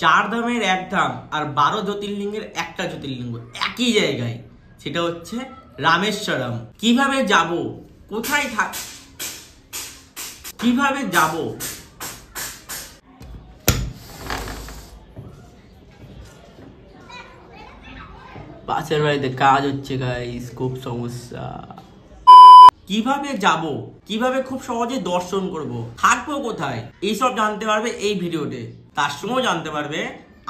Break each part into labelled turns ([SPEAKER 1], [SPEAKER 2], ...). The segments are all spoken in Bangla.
[SPEAKER 1] চার ধামের এক ধাম আর 12 জ্যোতির্লিঙ্গের একটা জ্যোতির্লিঙ্গ একই জায়গায়, সেটা হচ্ছে রামেশ্বরম। কিভাবে যাব, কোথায় কিভাবে যাব? পাশের বাড়িতে কাজ হচ্ছে গাইস, খুব সমস্যা। কিভাবে যাব, কিভাবে খুব সহজে দর্শন করব, থাকবো কোথায়, এইসব জানতে পারবে এই ভিডিওতে। তার সঙ্গেও জানতে পারবে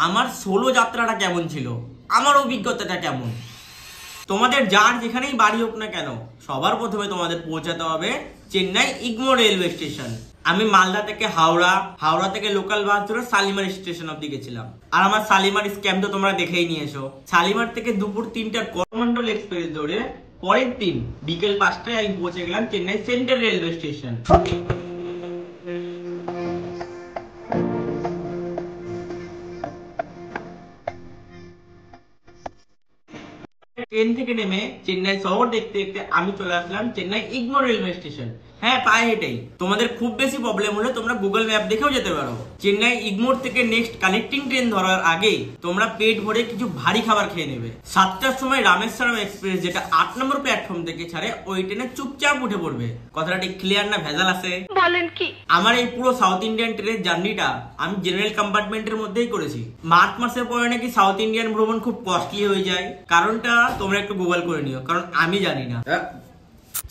[SPEAKER 1] আমার সোলো যাত্রাটা কেমন ছিল, আমার অভিজ্ঞতাটা কেমন। তোমাদের যার যেখানেই বাড়ি হোক না কেন, সবার প্রথমে তোমাদের পৌঁছাতে হবে চেন্নাই ইগমোর রেলওয়ে স্টেশন। আমি মালদা থেকে হাওড়া থেকে লোকাল বাস ধরে শালিমার স্টেশন অব্দি গেছিলাম। আর আমার শালিমার স্ক্যাম তো তোমরা দেখেই নিয়েছো। শালিমার থেকে দুপুর 3টার করমন্ডল এক্সপ্রেস ধরে পরের দিন বিকেল 5টায় আমি পৌঁছে গেলাম Chennai central railway station. Train থেকে নেমে চেন্নাই শহর দেখতে দেখতে আমি চলে আসলাম চেন্নাই ইগমোর রেলওয়ে স্টেশন। হ্যাঁ, পায়ে হেঁটেই। তোমাদের খুব বেশি প্রবলেম হলে তোমরা গুগল ম্যাপ দেখেও যেতে পারো। চেন্নাই ইগমোর থেকে নেক্সট কানেক্টিং ট্রেন ধরার আগে তোমরা পেট ভরে কিছু ভারী খাবার খেয়ে নেবে। 7টার সময় রামেশ্বরম এক্সপ্রেস, যেটা 8 নম্বর প্ল্যাটফর্ম থেকে ছাড়ে, ওই ট্রেনে চুপচাপ উঠে পড়বে। কথাটা ঠিক ক্লিয়ার না ভেজাল আছে? বলেন কি? আমার এই পুরো সাউথ ইন্ডিয়ান ট্রেনের জার্নিটা আমি জেনারেল কম্পার্টমেন্টের মধ্যেই করেছি। মার্চ মাসের পরে নাকি সাউথ ইন্ডিয়ান ভ্রমণ খুব কস্টলি হয়ে যায়। কারণটা তোমরা একটু গুগল করে নিও, কারণ আমি জানি না।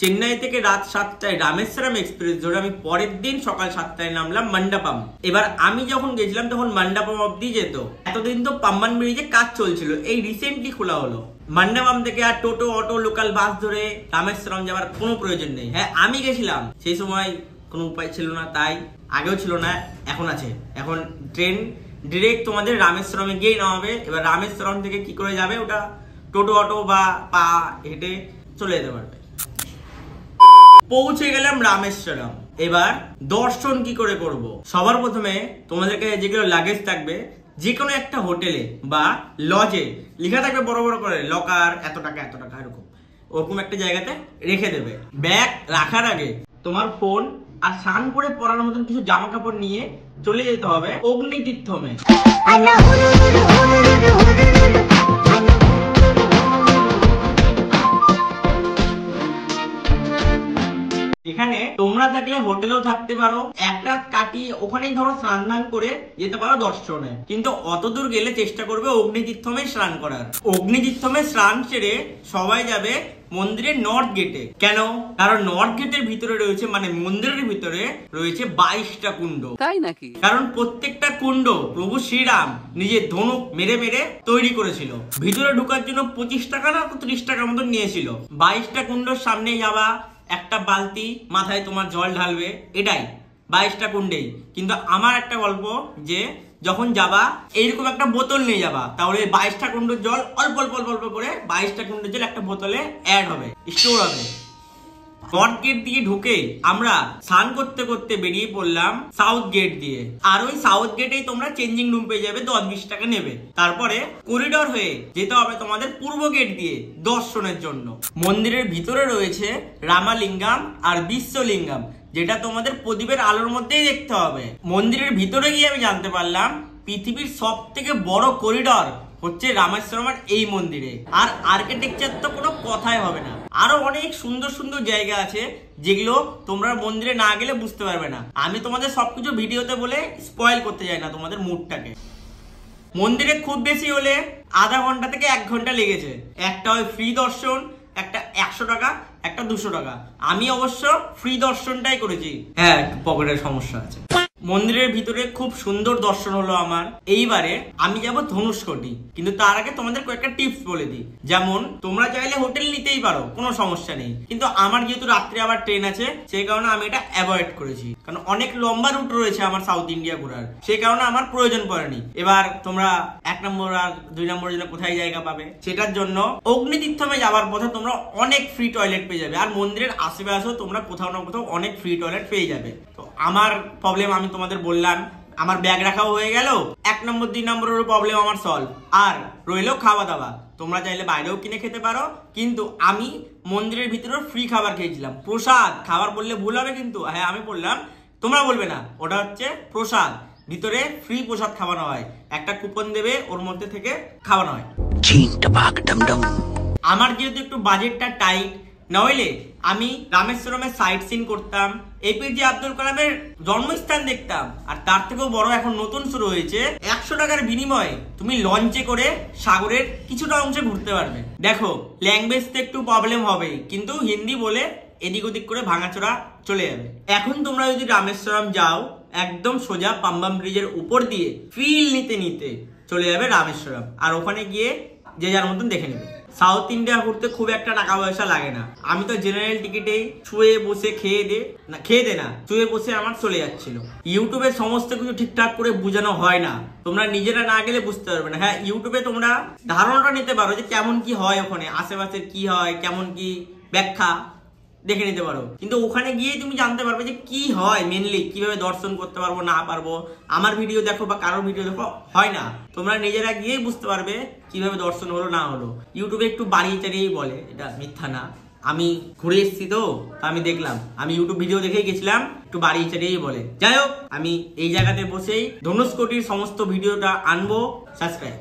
[SPEAKER 1] চেন্নাই থেকে রাত 7টায় রামেশ্বরম এক্সপ্রেস ধরে আমি পরের দিন সকাল 7টায় নামলাম মন্ডপম। এবার আমি যখন গেছিলাম তখন মন্ডপম অব্দি যেত। এতদিন তো পাম্বান ব্রিজে কাজ চলছিল, এই রিসেন্টলি খোলা হলো। মন্ডপম থেকে আর টোটো, অটো, লোকাল বাস ধরে রামেশ্বরম যাওয়ার কোনো প্রয়োজন নেই। হ্যাঁ, আমি গেছিলাম, সেই সময় কোনো উপায় ছিল না, তাই আগেও ছিল না, এখন আছে। এখন ট্রেন ডিরেক্ট তোমাদের রামেশ্বরমে গিয়ে নামাবে। এবার রামেশ্বরম থেকে কি করে যাবে, ওটা টোটো, অটো বা পা হেঁটে চলে যেতে পারবে। পৌঁছে গেলাম রামেশ্বরম। এবার দর্শন কি করে করব? সবার প্রথমে তোমাদের কাছে যেগুলো লাগেজ থাকবে, যে কোনো একটা হোটেলে বা লজে লেখা থাকবে বড় বড় করে লকার এত টাকা এত টাকা, এরকম ওরকম একটা জায়গাতে রেখে দেবে। ব্যাগ রাখার আগে তোমার ফোন আর স্নান করে পরার মতন কিছু জামা কাপড় নিয়ে চলে যেতে হবে অগ্নিতীর্থমে। এখানে তোমরা থাকলে হোটেলেও থাকতে পারো, এক রাত কাটিয়ে ওখানেই ধরো স্নান ধান করে যেতে পারো দর্শনে। কিন্তু অত দূর গেলে চেষ্টা করবে অগ্নিতীর্থমে স্নান করার। অগ্নিতীর্থমে স্নান সেরে সবাই যাবে মন্দিরের নর্থ গেটে। কেন? কারণ নর্থ গেটের ভিতরে রয়েছে, মানে মন্দিরের ভিতরে রয়েছে 22টা কুণ্ড। তাই নাকি? কারণ প্রত্যেকটা কুণ্ড প্রভু শ্রীরাম নিজের ধনুক মেরে মেরে তৈরি করেছিল। ভিতরে ঢোকার জন্য 25 টাকা না 30 টাকার মতো নিয়েছিল। 22টা কুণ্ডর সামনে যাওয়া, একটা বালতি মাথায় তোমার জল ঢালবে, এটাই 22টা কুণ্ডেই। কিন্তু আমার একটা গল্প, যে যখন যাবা এইরকম একটা বোতল নিয়ে যাবা, তাহলে 22টা কুণ্ডের জল অল্প অল্প অল্প করে 22টা কুণ্ডের জল একটা বোতলে অ্যাড হবে, স্টোর হবে। নর্থ গেট দিয়ে ঢুকে আমরা স্নান করতে করতে বেরিয়ে পড়লাম সাউথ গেট দিয়ে। আর ওই সাউথ গেটেই তোমরা চেঞ্জিং রুম পেয়ে যাবে, 10-20 টাকা নেবে। তারপরে করিডোর হয়ে যেতে হবে তোমাদের পূর্ব গেট দিয়ে দর্শনের জন্য। মন্দিরের ভিতরে রয়েছে রামালিঙ্গম আর বিশ্বলিঙ্গম, যেটা তোমাদের প্রদীপের আলোর মধ্যেই দেখতে হবে। মন্দিরের ভিতরে গিয়ে আমি জানতে পারলাম পৃথিবীর সব থেকে বড় করিডোর হচ্ছে রামেশ্বরমের এই মন্দিরে। আর আর্কিটেকচার তো কোনো কথাই হবে না। আরো অনেক সুন্দর সুন্দর জায়গা আছে যেগুলো তোমরা মন্দিরে না গেলে বুঝতে পারবে না। আমি তোমাদের সবকিছু ভিডিওতে বলে স্পয়েল করতে চাই না তোমাদের মুডটাকে। মন্দিরে খুব বেশি হলে আধা ঘন্টা থেকে 1 ঘন্টা লেগেছে। একটা হয় ফ্রি দর্শন, একটা 100 টাকা, একটা 200 টাকা। আমি অবশ্য ফ্রি দর্শনটাই করেছি। হ্যাঁ, পকেটের সমস্যা আছে। মন্দিরের ভিতরে খুব সুন্দর দর্শন হলো আমার। এইবারে আমি যাব ধনুষকোটি, কিন্তু তার আগে তোমাদের কয়েকটা টিপস বলে দিই। যেমন তোমরা চাইলে হোটেল নিতেই পারো, কোনো সমস্যা নেই, কিন্তু আমার যেহেতু রাত্রে আবার ট্রেন আছে সেই কারণে আমি এটা অ্যাভয়েড করেছি। কারণ অনেক লম্বা রুট রয়েছে আমার সাউথ ইন্ডিয়া ঘোরার, সেই কারণে আমার প্রয়োজন পড়েনি। এবার তোমরা 1 নম্বর আর 2 নম্বরের জন্য কোথায় জায়গা পাবে, সেটার জন্য অগ্নিতীর্থমে যাওয়ার পথে তোমরা অনেক ফ্রি টয়লেট পেয়ে যাবে। আর মন্দিরের আশেপাশেও তোমরা কোথাও না কোথাও অনেক ফ্রি টয়লেট পেয়ে যাবে। তো আমার প্রবলেম আমি তোমাদের বললাম, আমার ব্যাগ রাখাও হয়ে গেল, 1 নম্বর 2 নম্বরের প্রবলেম আমার সলভ। আর রইলো খাওয়া দাওয়া, তোমরা চাইলে বাইরেও কিনে খেতে পারো, কিন্তু আমি মন্দিরের ভিতরে ফ্রি খাবার খেয়েছিলাম। প্রসাদ খাবার বললে ভুল হবে কিন্তু, হ্যাঁ আমি বললাম, তোমরা বলবে না, ওটা হচ্ছে প্রসাদ, ভিতরে ফ্রি প্রসাদ খাওয়ানো হয়, একটা কুপন দেবে, ওর মধ্যে থেকে খাওয়ানো হয়। আমার যেহেতু একটু বাজেটটা টাইট, নইলে আমি রামেশ্বরমের সাইট সিন করতাম, এপিজে আব্দুল কালামের জন্মস্থান দেখতাম। আর তার থেকেও বড় এখন নতুন শুরু হয়েছে, 100 টাকার বিনিময়ে তুমি লঞ্চে করে সাগরের কিছুটা অংশে ঘুরতে পারবে। দেখো ল্যাঙ্গুয়েজ তো একটু প্রবলেম হবে, কিন্তু হিন্দি বলে এদিক ওদিক করে ভাঙাচোরা চলে যাবে। এখন তোমরা যদি রামেশ্বরম যাও, একদম সোজা পাম্বাম ব্রিজের উপর দিয়ে ফিল নিতে নিতে চলে যাবে রামেশ্বরম। আর ওখানে গিয়ে যে যার মতন দেখে নেবে। সাউথ ইন্ডিয়া ঘুরতে খুব একটা টাকা পয়সা লাগে না। আমি তো জেনারেল টিকিটেই শুয়ে বসে খেয়ে দে না শুয়ে বসে আমার চলে যাচ্ছিল। ইউটিউবে সমস্ত কিছু ঠিকঠাক করে বোঝানো হয় না, তোমরা নিজেরা না গেলে বুঝতে পারবে না। হ্যাঁ, ইউটিউবে তোমরা ধারণাটা নিতে পারো যে কেমন কি হয়, ওখানে আশেপাশে কি হয়, কেমন কি ব্যাখ্যা দেখে নিতে পারো, কিন্তু ওখানে গিয়ে তুমি জানতে পারবে যে কি হয়, মেনলি কিভাবে দর্শন করতে পারবো না পারবো। আমার ভিডিও দেখো বা কারোর ভিডিও দেখো হয় না, তোমরা নিজেরা গিয়েই বুঝতে পারবে কিভাবে দর্শন হলো না হলো। ইউটিউবে একটু বাড়িয়ে চাড়িয়েই বলে, এটা মিথ্যা না। আমি ঘুরে এসেছি তো আমি দেখলাম, আমি ইউটিউব ভিডিও দেখেই গেছিলাম, একটু বাড়িয়ে চাড়িয়েই বলে। যাই হোক, আমি এই জায়গাতে বসেই ধনুষ্কোটির সমস্ত ভিডিওটা আনবো। সাবস্ক্রাইব।